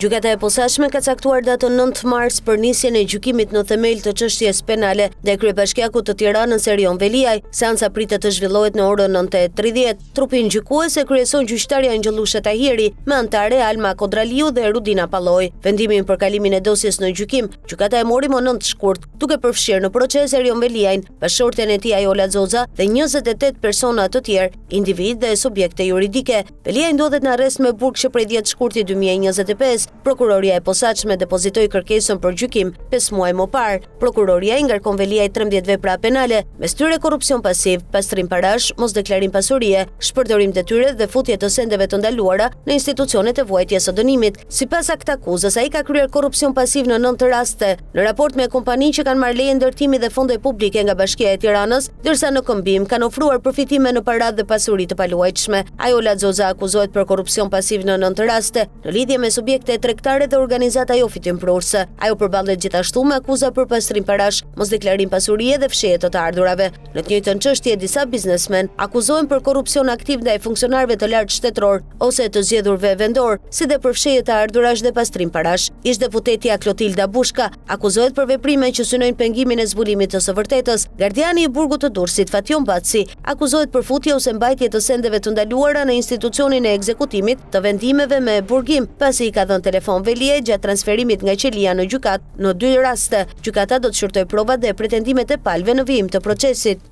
Gjykata e posaçme ka caktuar datën 9 mars për nisjen e gjykimit në themel të çështjes penale ndaj kryebashkiakut të Tiranës Erion Veliaj. Seanca pritet të zhvillohet në orën 9:30. Trupin gjykues e kryeson gjyqtarja Angjëllusha Tahiri me anëtare Alma Kodraliu dhe Rudina Palloj. Vendimin për kalimin e dosjes në gjykim, gjykata e mori më 9 shkurt, duke përfshirë në proces Erion Veliajin, bashkëshorten e tij Ajola Xoza dhe 28 persona të tjerë, individ dhe subjekte juridike. Veliaj ndodhet në arrest me burg që prej 10 shkurtit 2025. Prokuroria e posaçme depozitoi kërkesën për gjykim 5 muaj më parë. Prokuroria i ngarkon Veliajt 13 vepra penale, mes tyre korrupsion pasiv, pastrim parash, mosdeklarim pasurie, shpërdorim detyre dhe futje të sendeve të ndaluara në institucionet e vuajtjes së dënimit. Sipas aktakuzës, ai ka kryer korrupsion pasiv në 9 raste, në raport me kompani që kanë marrë leje ndërtimi dhe fonde publike nga Bashkia e Tiranës, ndërsa në këmbim kanë ofruar përfitime në paratë dhe pasuri të paluajtshme. Ajola Xoza akuzohet për korrupsion pasiv në 9 raste, në lidhje me subjekte tregtare dhe organizata jo fitimprurëse. Ajo përballet gjithashtu me akuza për pastrim parash, mosdeklarim pasurie dhe fshehje të ardhurave. Në të njëjtën çështje, disa biznesmen akuzohen për korrupsion aktiv ndaj funksionarëve të lartë shtetëror ose të zgjedhurve vendor, si dhe për fshehje të ardhurash dhe pastrim parash. Ish-deputetja Klotilda Bushka akuzohet për veprime që synojnë pengimin e zbulimit të së vërtetës. Gardiani i burgut të Durrësit, Fatjon Baci, akuzohet për futje ose mbajtje të sendeve të ndaluara në institucionin e ekzekutimit të vendimeve me burgim, pasi i ka dhënë telefon Veliaj gjatë transferimit nga qelia në gjykatë. Në 2 raste, gjykata do të shërtoj provat dhe pretendimet e palëve në vijim të procesit.